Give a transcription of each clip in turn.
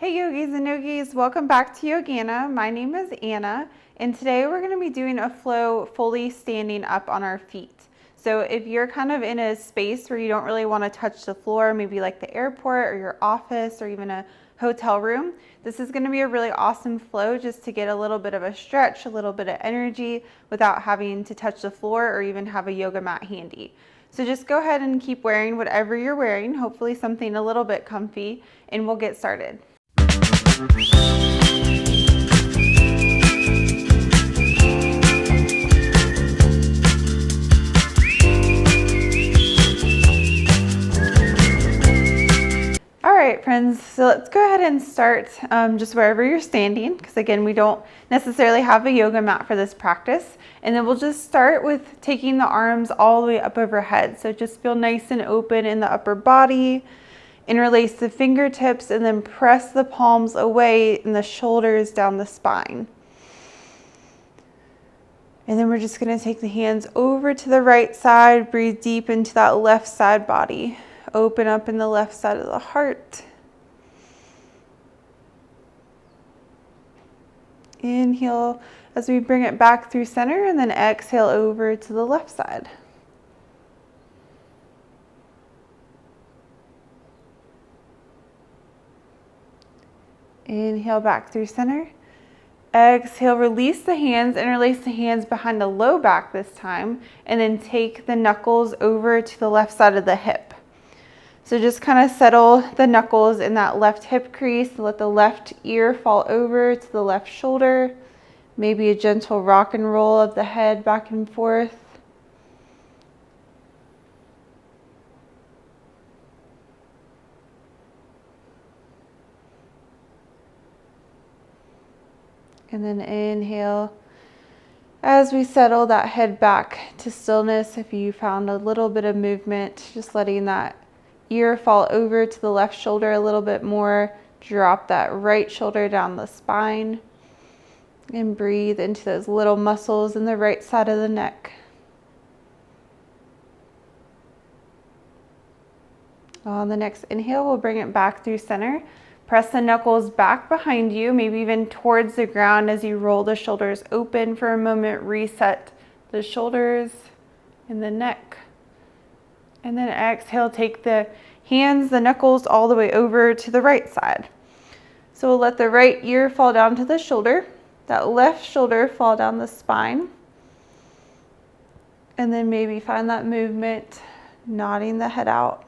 Hey yogis and yogis, welcome back to Yogana. My name is Anna, and today we're going to be doing a flow fully standing up on our feet. So if you're kind of in a space where you don't really want to touch the floor, maybe like the airport or your office or even a hotel room, this is going to be a really awesome flow just to get a little bit of a stretch, a little bit of energy without having to touch the floor or even have a yoga mat handy. So just go ahead and keep wearing whatever you're wearing, hopefully something a little bit comfy, and we'll get started. All right, friends, so let's go ahead and start just wherever you're standing, because again, we don't necessarily have a yoga mat for this practice. And then we'll just start with taking the arms all the way up overhead. So just feel nice and open in the upper body. Interlace the fingertips and then press the palms away and the shoulders down the spine. And then we're just going to take the hands over to the right side. Breathe deep into that left side body. Open up in the left side of the heart. Inhale as we bring it back through center, and then exhale over to the left side. Inhale back through center. Exhale, release the hands, interlace the hands behind the low back this time, and then take the knuckles over to the left side of the hip. So just kind of settle the knuckles in that left hip crease. Let the left ear fall over to the left shoulder. Maybe a gentle rock and roll of the head back and forth. And then inhale as we settle that head back to stillness. If you found a little bit of movement, just letting that ear fall over to the left shoulder a little bit more. Drop that right shoulder down the spine and breathe into those little muscles in the right side of the neck. On the next inhale, we'll bring it back through center. Press the knuckles back behind you, maybe even towards the ground as you roll the shoulders open for a moment. Reset the shoulders and the neck. And then exhale, take the hands, the knuckles all the way over to the right side. So we'll let the right ear fall down to the shoulder, that left shoulder fall down the spine. And then maybe find that movement, nodding the head out.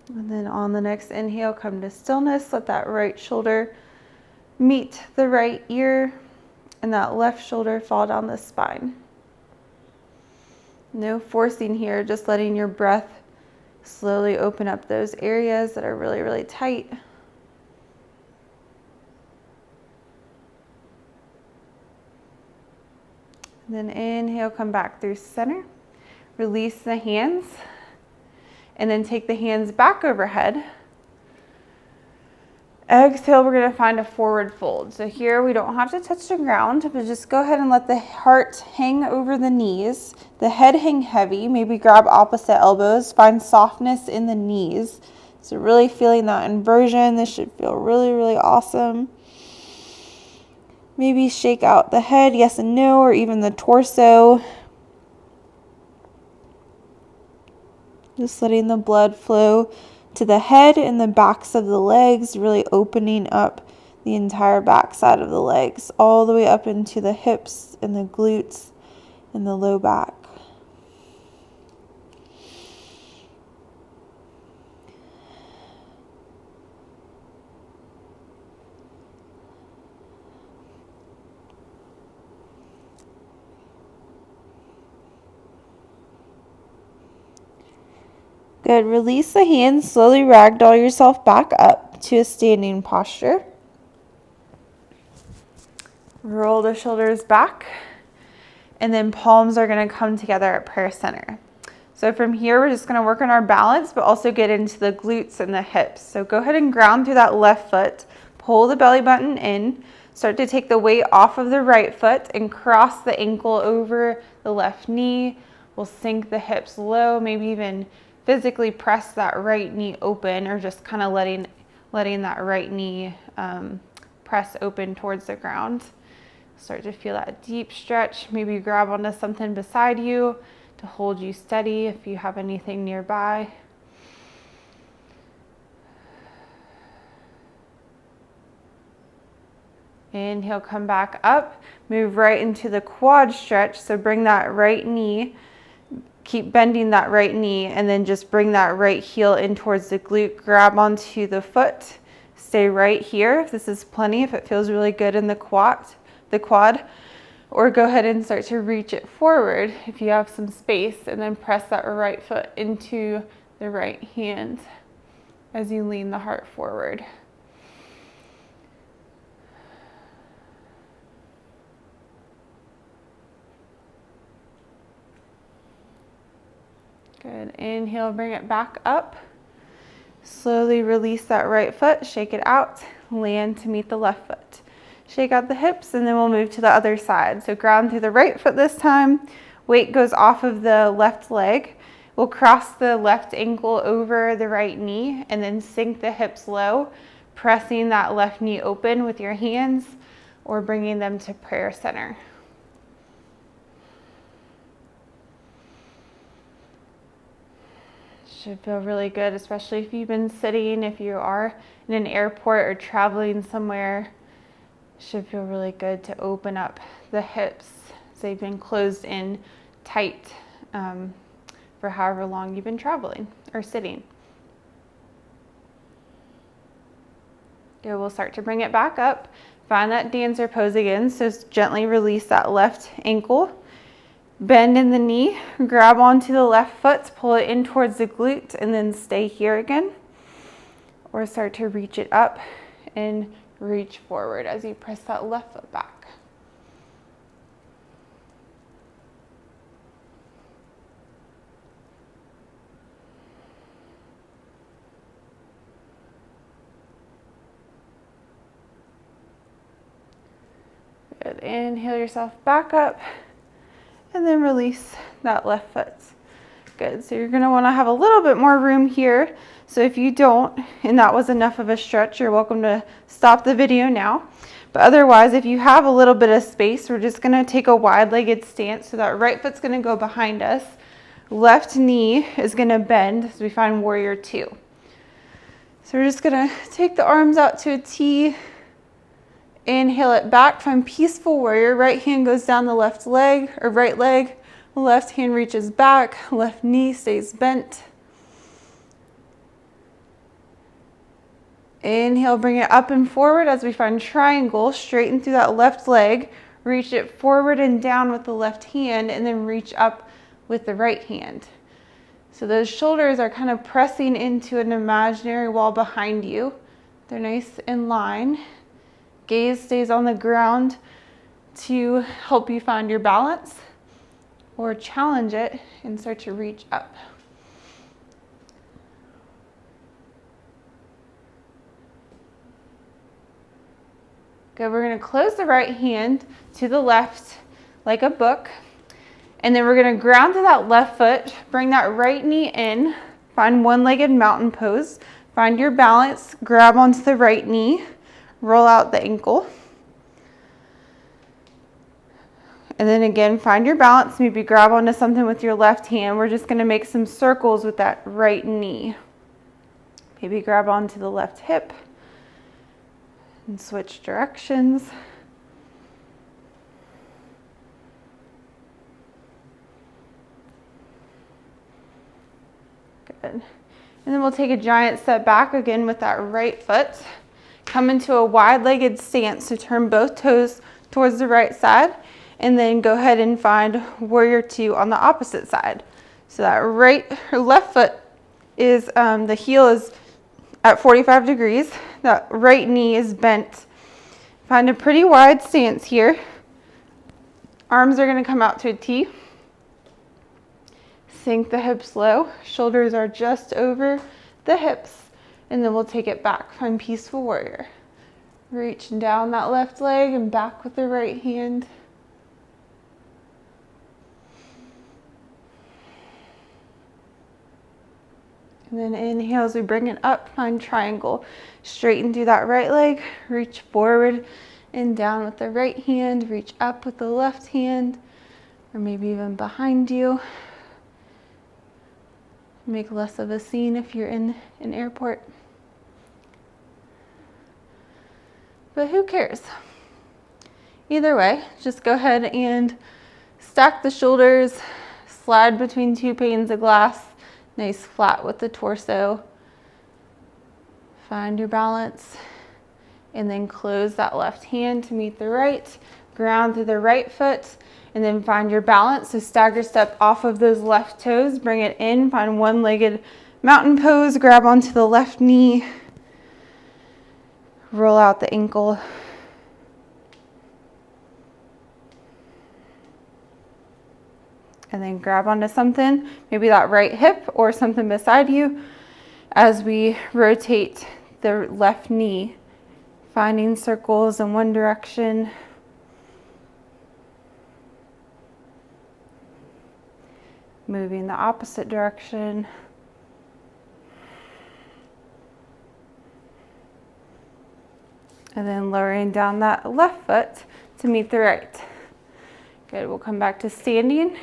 And then on the next inhale, come to stillness. Let that right shoulder meet the right ear and that left shoulder fall down the spine. No forcing here, just letting your breath slowly open up those areas that are really, really tight. And then inhale, come back through center. Release the hands. And then take the hands back overhead. Exhale, we're going to find a forward fold. So here we don't have to touch the ground, but just go ahead and let the heart hang over the knees. The head hang heavy. Maybe grab opposite elbows. Find softness in the knees. So really feeling that inversion. This should feel really, really awesome. Maybe shake out the head, yes and no, or even the torso. Just letting the blood flow to the head and the backs of the legs, really opening up the entire back side of the legs, all the way up into the hips and the glutes and the low back. Good. Release the hands. Slowly ragdoll yourself back up to a standing posture. Roll the shoulders back. And then palms are going to come together at prayer center. So from here, we're just going to work on our balance, but also get into the glutes and the hips. So go ahead and ground through that left foot. Pull the belly button in. Start to take the weight off of the right foot and cross the ankle over the left knee. We'll sink the hips low, maybe even physically press that right knee open, or just kind of letting that right knee press open towards the ground. Start to feel that deep stretch. Maybe grab onto something beside you to hold you steady if you have anything nearby. Inhale, come back up, move right into the quad stretch. So bring that right knee, keep bending that right knee, and then just bring that right heel in towards the glute. Grab onto the foot, stay right here if this is plenty, if it feels really good in the quad, or go ahead and start to reach it forward if you have some space, and then press that right foot into the right hand as you lean the heart forward. Good. Inhale, bring it back up. Slowly release that right foot, shake it out, land to meet the left foot. Shake out the hips, and then we'll move to the other side. So ground through the right foot this time. Weight goes off of the left leg. We'll cross the left ankle over the right knee, and then sink the hips low, pressing that left knee open with your hands or bringing them to prayer center. Should feel really good, especially if you've been sitting, if you are in an airport or traveling somewhere. Should feel really good to open up the hips so they've been closed in tight for however long you've been traveling or sitting. Good, we'll start to bring it back up. Find that dancer pose again, so gently release that left ankle. Bend in the knee, grab onto the left foot, pull it in towards the glute, and then stay here again. Or start to reach it up and reach forward as you press that left foot back. Good, inhale yourself back up. And then release that left foot. Good, so you're gonna wanna have a little bit more room here. So if you don't, and that was enough of a stretch, you're welcome to stop the video now. But otherwise, if you have a little bit of space, we're just gonna take a wide-legged stance. So that right foot's gonna go behind us. Left knee is gonna bend as we find warrior two. So we're just gonna take the arms out to a T. Inhale it back, find peaceful warrior. Right hand goes down the left leg or right leg. Left hand reaches back, left knee stays bent. Inhale, bring it up and forward as we find triangle. Straighten through that left leg. Reach it forward and down with the left hand, and then reach up with the right hand. So those shoulders are kind of pressing into an imaginary wall behind you. They're nice in line. Gaze stays on the ground to help you find your balance, or challenge it and start to reach up. Good, we're gonna close the right hand to the left like a book, and then we're gonna ground to that left foot, bring that right knee in, find one-legged mountain pose, find your balance, grab onto the right knee, roll out the ankle. And then again, find your balance, maybe grab onto something with your left hand. We're just gonna make some circles with that right knee. Maybe grab onto the left hip and switch directions. Good. And then we'll take a giant step back again with that right foot. Come into a wide-legged stance to turn both toes towards the right side, and then go ahead and find warrior two on the opposite side. So that left foot is, the heel is at 45 degrees. That right knee is bent. Find a pretty wide stance here. Arms are gonna come out to a T. Sink the hips low. Shoulders are just over the hips. And then we'll take it back. Find peaceful warrior. Reach down that left leg and back with the right hand. And then inhale as we bring it up, find triangle. Straighten through that right leg, reach forward and down with the right hand, reach up with the left hand, or maybe even behind you. Make less of a scene if you're in an airport. But who cares? Either way, just go ahead and stack the shoulders, slide between two panes of glass, nice flat with the torso. Find your balance, and then close that left hand to meet the right, ground through the right foot, and then find your balance. So stagger step off of those left toes, bring it in, find one-legged mountain pose, grab onto the left knee, roll out the ankle. And then grab onto something, maybe that right hip or something beside you, as we rotate the left knee, finding circles in one direction. Moving the opposite direction. And then lowering down that left foot to meet the right. Good, we'll come back to standing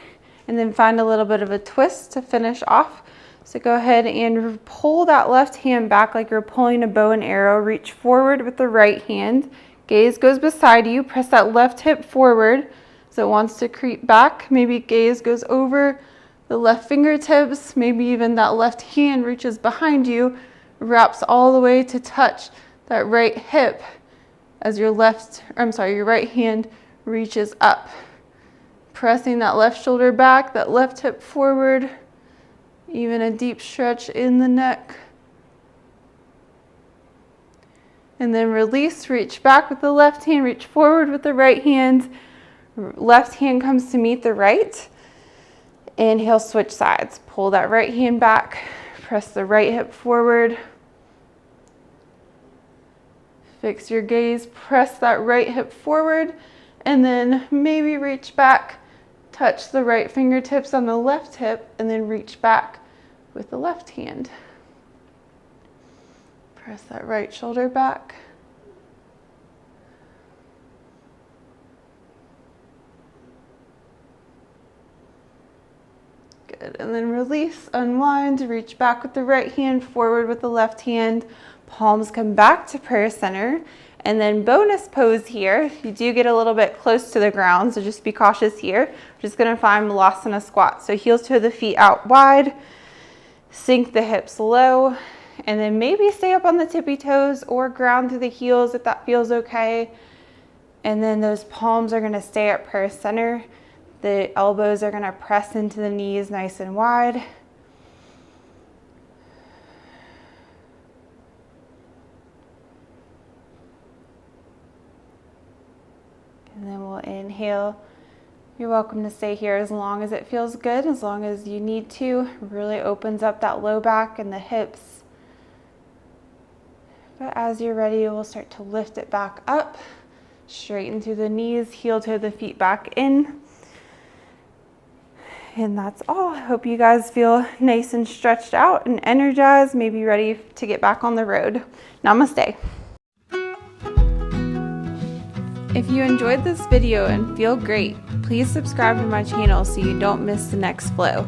and then find a little bit of a twist to finish off. So go ahead and pull that left hand back like you're pulling a bow and arrow. Reach forward with the right hand. Gaze goes beside you. Press that left hip forward so it wants to creep back. Maybe gaze goes over the left fingertips. Maybe even that left hand reaches behind you, wraps all the way to touch that right hip as your right hand reaches up. Pressing that left shoulder back, that left hip forward, even a deep stretch in the neck. And then release, reach back with the left hand, reach forward with the right hand. Left hand comes to meet the right. Inhale, switch sides. Pull that right hand back, press the right hip forward. Fix your gaze, press that right hip forward, and then maybe reach back, touch the right fingertips on the left hip, and then reach back with the left hand. Press that right shoulder back. Good, and then release, unwind, reach back with the right hand, forward with the left hand. Palms come back to prayer center. And then bonus pose here, you do get a little bit close to the ground, so just be cautious here. We're just gonna find Malasana squat. So heels toe the feet out wide, sink the hips low, and then maybe stay up on the tippy toes or ground through the heels if that feels okay. And then those palms are gonna stay at prayer center. The elbows are gonna press into the knees nice and wide. And then we'll inhale. You're welcome to stay here as long as it feels good, as long as you need to. Really opens up that low back and the hips. But as you're ready, we'll start to lift it back up, straighten through the knees, heel toe the feet back in. And that's all. I hope you guys feel nice and stretched out and energized, maybe ready to get back on the road. Namaste. If you enjoyed this video and feel great, please subscribe to my channel so you don't miss the next flow.